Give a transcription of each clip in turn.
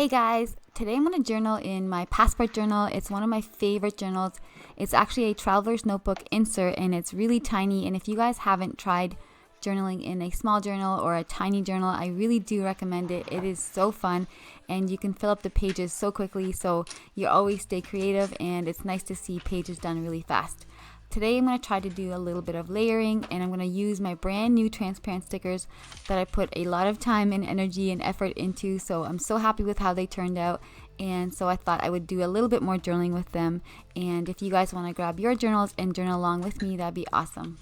Hey guys, today I'm going to journal in my passport journal. It's one of my favorite journals. It's actually a traveler's notebook insert and it's really tiny, and if you guys haven't tried journaling in a small journal or a tiny journal, I really do recommend it. It is so fun and you can fill up the pages so quickly, so you always stay creative, and it's nice to see pages done really fast. Today I'm going to try to do a little bit of layering, and I'm going to use my brand new transparent stickers that I put a lot of time and energy and effort into, so I'm so happy with how they turned out, and so I thought I would do a little bit more journaling with them. And if you guys want to grab your journals and journal along with me, that'd be awesome.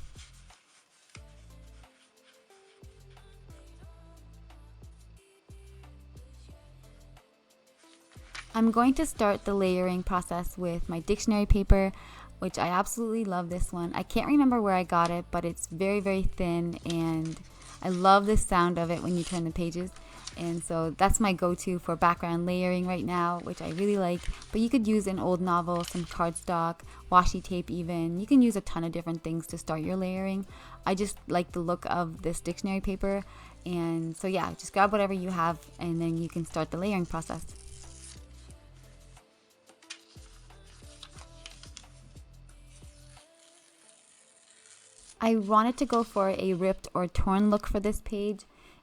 I'm going to start the layering process with my dictionary paper, which I absolutely love this one. I can't remember where I got it, but it's very, very thin, and I love the sound of it when you turn the pages. And so that's my go-to for background layering right now, which I really like. But you could use an old novel, some cardstock, washi tape even. You can use a ton of different things to start your layering. I just like the look of this dictionary paper. And so yeah, just grab whatever you have and then you can start the layering process. I wanted to go for a ripped or torn look for this page.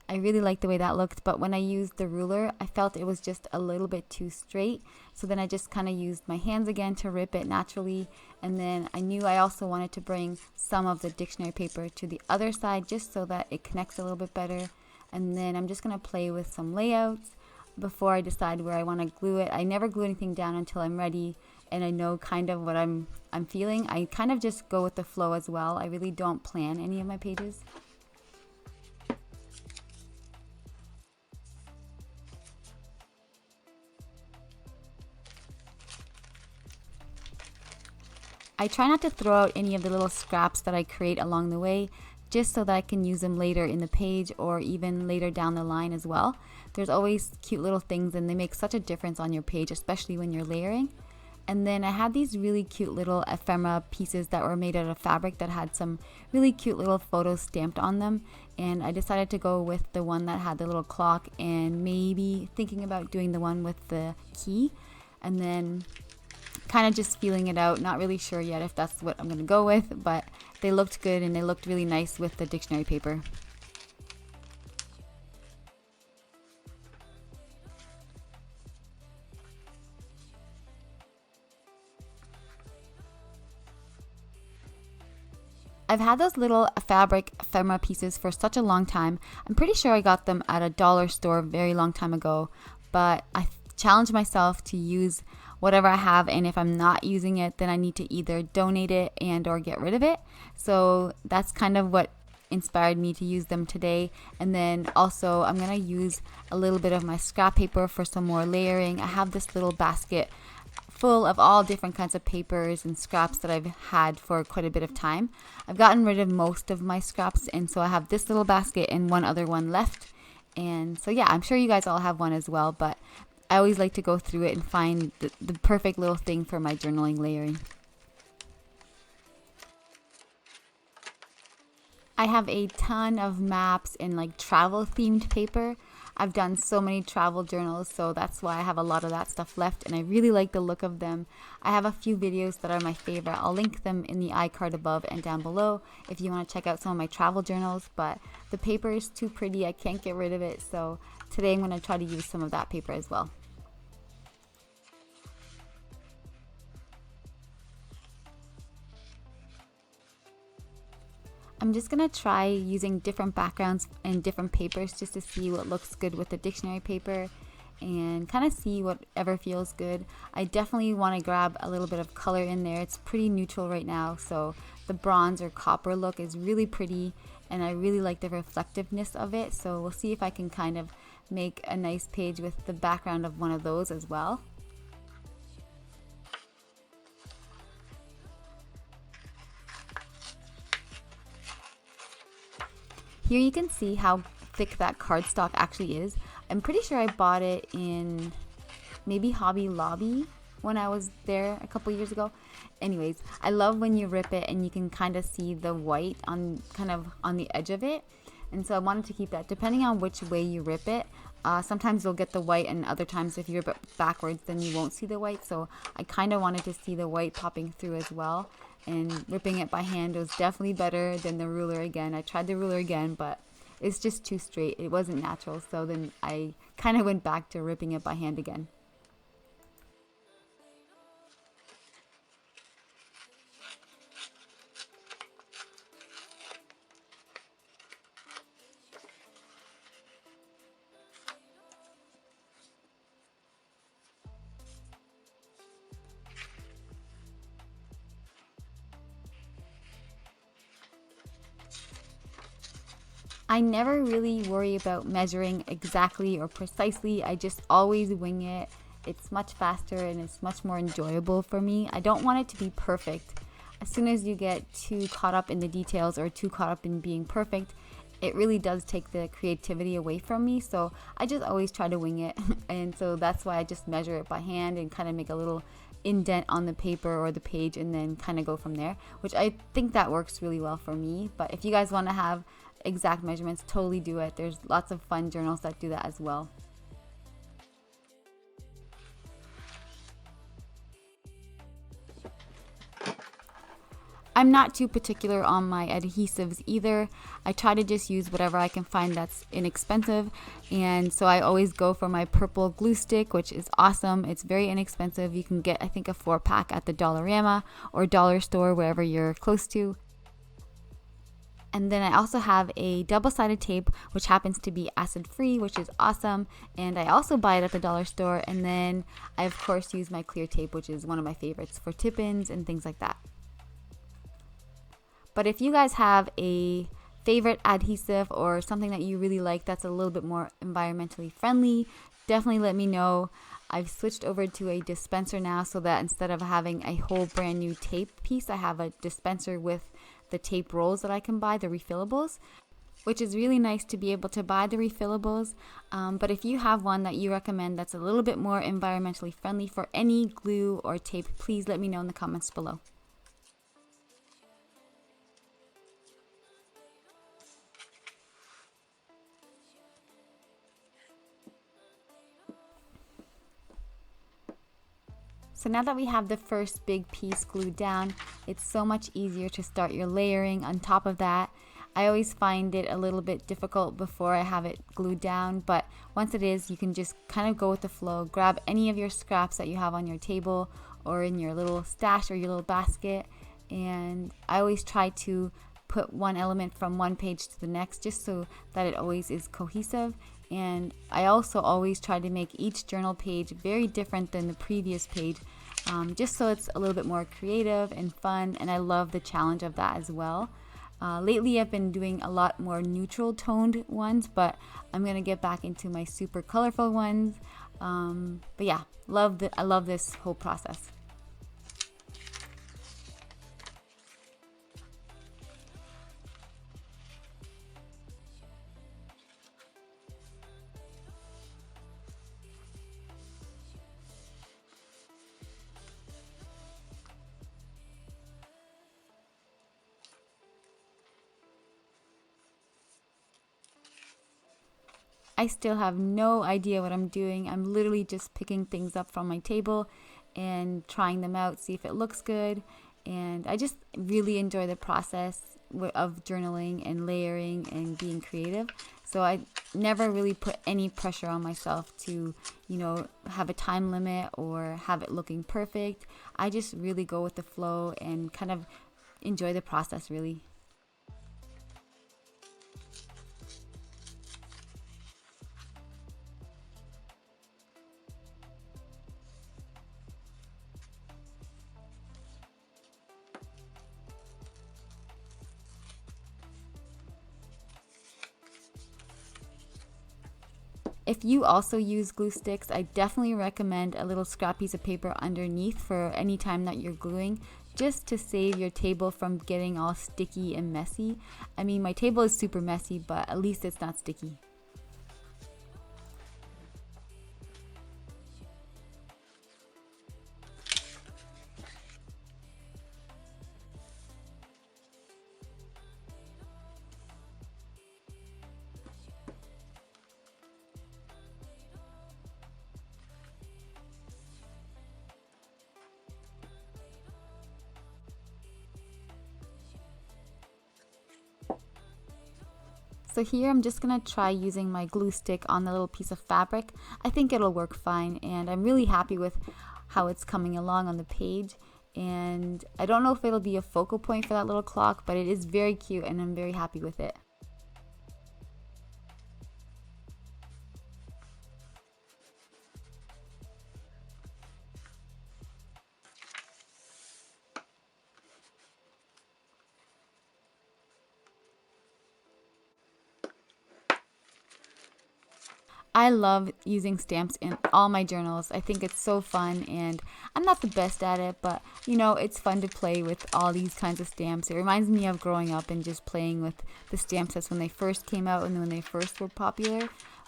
I really liked the way that looked, but when I used the ruler, I felt it was just a little bit too straight. So then I just kind of used my hands again to rip it naturally. And then I knew I also wanted to bring some of the dictionary paper to the other side just so that it connects a little bit better. And then I'm just going to play with some layouts before I decide where I want to glue it. I never glue anything down until I'm ready and I know kind of what I'm feeling. I kind of just go with the flow as well. I really don't plan any of my pages. I try not to throw out any of the little scraps that I create along the way, just so that I can use them later in the page or even later down the line as well. There's always cute little things and they make such a difference on your page, especially when you're layering. And then I had these really cute little ephemera pieces that were made out of fabric that had some really cute little photos stamped on them. And I decided to go with the one that had the little clock, and maybe thinking about doing the one with the key. And then kind of just feeling it out, not really sure yet if that's what I'm going to go with, but they looked good and they looked really nice with the dictionary paper. I've had those little fabric ephemera pieces for such a long time. I'm pretty sure I got them at a dollar store a very long time ago, but I challenged myself to use whatever I have, and if I'm not using it, then I need to either donate it and or get rid of it. So that's kind of what inspired me to use them today. And then also I'm going to use a little bit of my scrap paper for some more layering. I have this little basket full of all different kinds of papers and scraps that I've had for quite a bit of time. I've gotten rid of most of my scraps, and so I have this little basket and one other one left. And so yeah, I'm sure you guys all have one as well, but I always like to go through it and find the perfect little thing for my journaling layering. I have a ton of maps and like travel themed paper. I've done so many travel journals, so that's why I have a lot of that stuff left, and I really like the look of them. I have a few videos that are my favorite. I'll link them in the iCard above and down below if you want to check out some of my travel journals, but the paper is too pretty. I can't get rid of it, so today I'm going to try to use some of that paper as well. I'm just going to try using different backgrounds and different papers just to see what looks good with the dictionary paper and kind of see whatever feels good. I definitely want to grab a little bit of color in there. It's pretty neutral right now, so the bronze or copper look is really pretty, and I really like the reflectiveness of it, so we'll see if I can kind of make a nice page with the background of one of those as well. Here you can see how thick that cardstock actually is. I'm pretty sure I bought it in maybe Hobby Lobby when I was there a couple years ago. Anyways, I love when you rip it and you can kind of see the white on kind of on the edge of it. And so I wanted to keep that. Depending on which way you rip it, Sometimes you'll get the white, and other times if you're backwards, then you won't see the white. So I kind of wanted to see the white popping through as well. And ripping it by hand was definitely better than the ruler again. I tried the ruler again, but it's just too straight. It wasn't natural. So then I kind of went back to ripping it by hand again. I never really worry about measuring exactly or precisely. I just always wing it. It's much faster and it's much more enjoyable for me. I don't want it to be perfect. As soon as you get too caught up in the details or too caught up in being perfect, it really does take the creativity away from me. So I just always try to wing it. And so that's why I just measure it by hand and kind of make a little indent on the paper or the page and then kind of go from there, which I think that works really well for me. But if you guys want to have exact measurements, totally do it. There's lots of fun journals that do that as well. I'm not too particular on my adhesives either. I try to just use whatever I can find that's inexpensive, and so I always go for my purple glue stick, which is awesome. It's very inexpensive. You can get, I think, a 4-pack at the Dollarama or dollar store, wherever you're close to. And then I also have a double-sided tape, which happens to be acid-free, which is awesome. And I also buy it at the dollar store. And then I, of course, use my clear tape, which is one of my favorites for tip-ins and things like that. But if you guys have a favorite adhesive or something that you really like that's a little bit more environmentally friendly, definitely let me know. I've switched over to a dispenser now, so that instead of having a whole brand new tape piece, I have a dispenser with the tape rolls that I can buy, the refillables, which is really nice to be able to buy the refillables. But if you have one that you recommend that's a little bit more environmentally friendly for any glue or tape, please let me know in the comments below. So now that we have the first big piece glued down, it's so much easier to start your layering on top of that. I always find it a little bit difficult before I have it glued down, but once it is, you can just kind of go with the flow. Grab any of your scraps that you have on your table or in your little stash or your little basket, and I always try to put one element from one page to the next just so that it always is cohesive. And I also always try to make each journal page very different than the previous page, just so it's a little bit more creative and fun, and I love the challenge of that as well. Lately I've been doing a lot more neutral toned ones, but I'm going to get back into my super colorful ones. But yeah, I love this whole process. I still have no idea what I'm doing. I'm literally just picking things up from my table and trying them out, see if it looks good. And I just really enjoy the process of journaling and layering and being creative. So I never really put any pressure on myself to, have a time limit or have it looking perfect. I just really go with the flow and kind of enjoy the process, really. If you also use glue sticks, I definitely recommend a little scrap piece of paper underneath for any time that you're gluing, just to save your table from getting all sticky and messy. I mean, my table is super messy, but at least it's not sticky. So here I'm just going to try using my glue stick on the little piece of fabric. I think it'll work fine, and I'm really happy with how it's coming along on the page. And I don't know if it'll be a focal point for that little clock, but it is very cute and I'm very happy with it. I love using stamps in all my journals. I think it's so fun, and I'm not the best at it, but you know, it's fun to play with all these kinds of stamps. It reminds me of growing up and just playing with the stamp sets when they first came out and when they first were popular.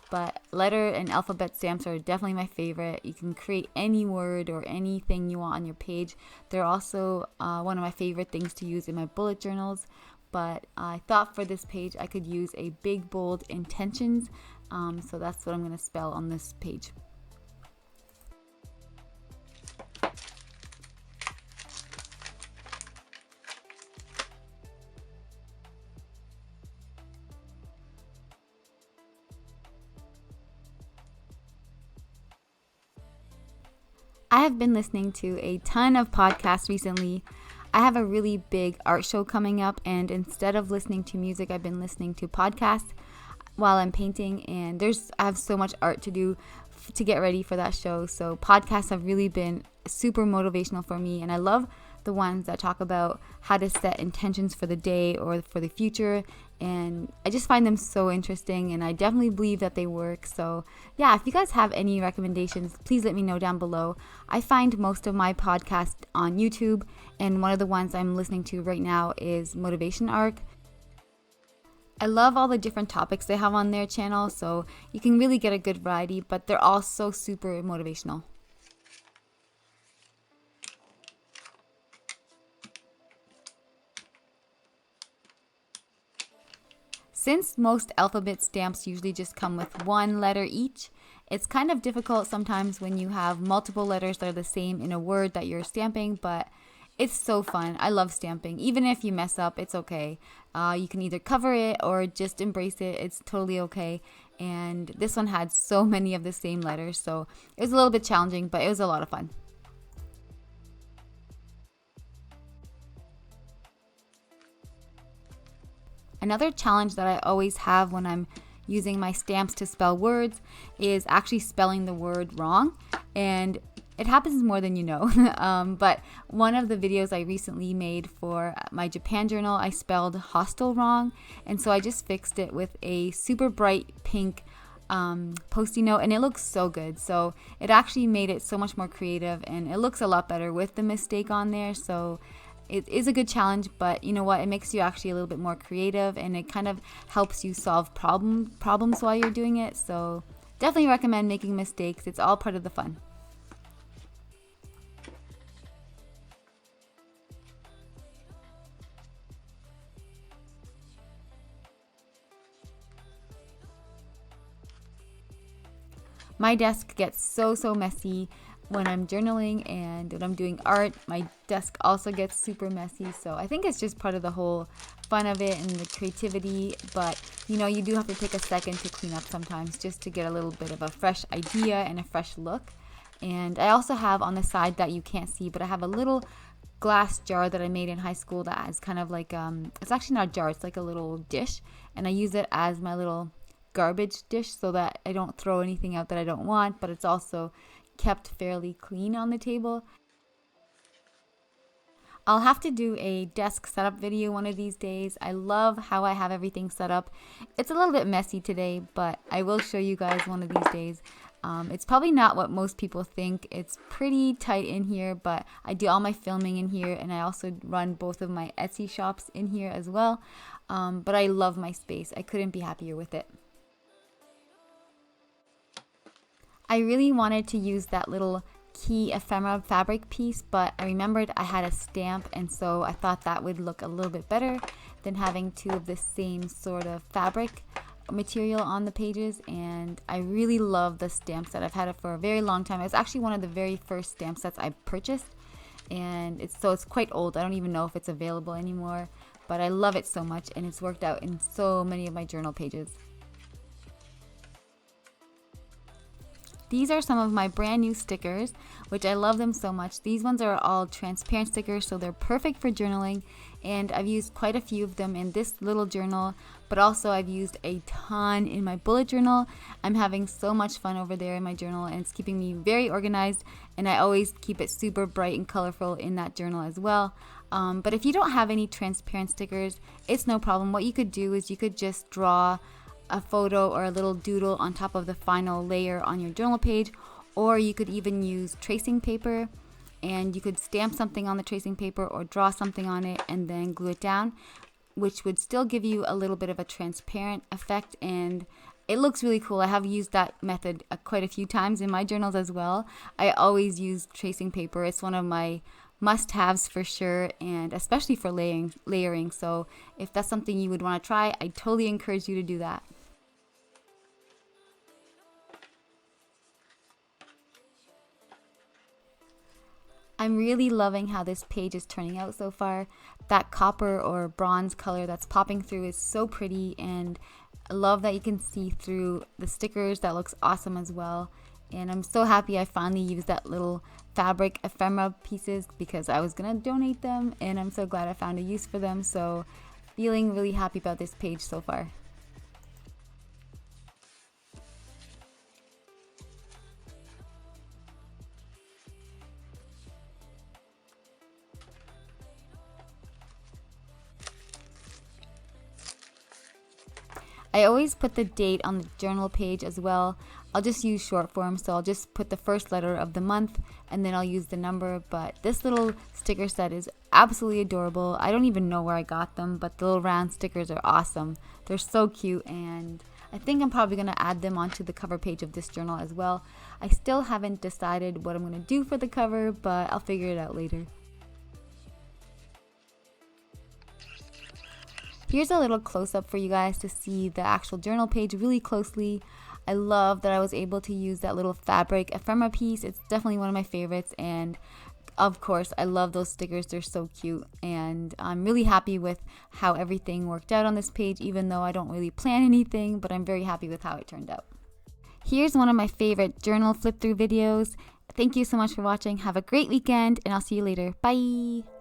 But letter and alphabet stamps are definitely my favorite. You can create any word or anything you want on your page. They're also one of my favorite things to use in my bullet journals. But I thought for this page I could use a big bold intentions. So that's what I'm going to spell on this page. I have been listening to a ton of podcasts recently. I have a really big art show coming up, and instead of listening to music, I've been listening to podcasts while I'm painting, and I have so much art to do to get ready for that show. So podcasts have really been super motivational for me, and I love the ones that talk about how to set intentions for the day or for the future, and I just find them so interesting, and I definitely believe that they work. So yeah, if you guys have any recommendations, please let me know down below. I find most of my podcasts on YouTube, and one of the ones I'm listening to right now is Motivation Arc. I love all the different topics they have on their channel, so you can really get a good variety, but they're all so super motivational. Since most alphabet stamps usually just come with one letter each, it's kind of difficult sometimes when you have multiple letters that are the same in a word that you're stamping, but it's so fun. I love stamping. Even if you mess up, it's okay. You can either cover it or just embrace it. It's totally okay. And this one had so many of the same letters, so it was a little bit challenging, but it was a lot of fun. Another challenge that I always have when I'm using my stamps to spell words is actually spelling the word wrong, and it happens more than you know. But one of the videos I recently made for my Japan journal, I spelled hostel wrong, and so I just fixed it with a super bright pink Post-it note, and it looks so good. So it actually made it so much more creative, and it looks a lot better with the mistake on there. So it is a good challenge, but you know what? It makes you actually a little bit more creative, and it kind of helps you solve problems while you're doing it. So definitely recommend making mistakes. It's all part of the fun. My desk gets so messy when I'm journaling, and when I'm doing art, my desk also gets super messy. So I think it's just part of the whole fun of it and the creativity. But you know, you do have to take a second to clean up sometimes, just to get a little bit of a fresh idea and a fresh look. And I also have on the side that you can't see, but I have a little glass jar that I made in high school that is kind of like it's actually not a jar, it's like a little dish, and I use it as my little garbage dish so that I don't throw anything out that I don't want, but it's also kept fairly clean on the table. I'll have to do a desk setup video one of these days. I love how I have everything set up. It's a little bit messy today, but I will show you guys one of these days. It's probably not what most people think. It's pretty tight in here, but I do all my filming in here, and I also run both of my Etsy shops in here as well. But I love my space. I couldn't be happier with it. I really wanted to use that little key ephemera fabric piece, but I remembered I had a stamp, and so I thought that would look a little bit better than having two of the same sort of fabric material on the pages. And I really love the stamp set. I've had it for a very long time. It's actually one of the very first stamp sets I purchased, and it's quite old. I don't even know if it's available anymore, but I love it so much and it's worked out in so many of my journal pages. These are some of my brand new stickers, which I love them so much. These ones are all transparent stickers, so they're perfect for journaling, and I've used quite a few of them in this little journal, but also I've used a ton in my bullet journal. I'm having so much fun over there in my journal, and it's keeping me very organized, and I always keep it super bright and colorful in that journal as well. But if you don't have any transparent stickers, it's no problem. What you could do is you could just draw a photo or a little doodle on top of the final layer on your journal page, or you could even use tracing paper and you could stamp something on the tracing paper or draw something on it and then glue it down, which would still give you a little bit of a transparent effect, and it looks really cool. I have used that method quite a few times in my journals as well. I always use tracing paper. It's one of my must-haves for sure, and especially for layering. So if that's something you would want to try, I totally encourage you to do that. I'm really loving how this page is turning out so far. That copper or bronze color that's popping through is so pretty, and I love that you can see through the stickers. That looks awesome as well. And I'm so happy I finally used that little fabric ephemera pieces because I was gonna donate them, and I'm so glad I found a use for them. So feeling really happy about this page so far. I always put the date on the journal page as well. I'll just use short form, so I'll just put the first letter of the month and then I'll use the number. But this little sticker set is absolutely adorable. I don't even know where I got them, but the little round stickers are awesome. They're so cute, and I think I'm probably going to add them onto the cover page of this journal as well. I still haven't decided what I'm going to do for the cover, but I'll figure it out later. Here's a little close-up for you guys to see the actual journal page really closely. I love that I was able to use that little fabric ephemera piece. It's definitely one of my favorites, and of course I love those stickers. They're so cute, and I'm really happy with how everything worked out on this page, even though I don't really plan anything, but I'm very happy with how it turned out. Here's one of my favorite journal flip through videos. Thank you so much for watching. Have a great weekend, and I'll see you later. Bye!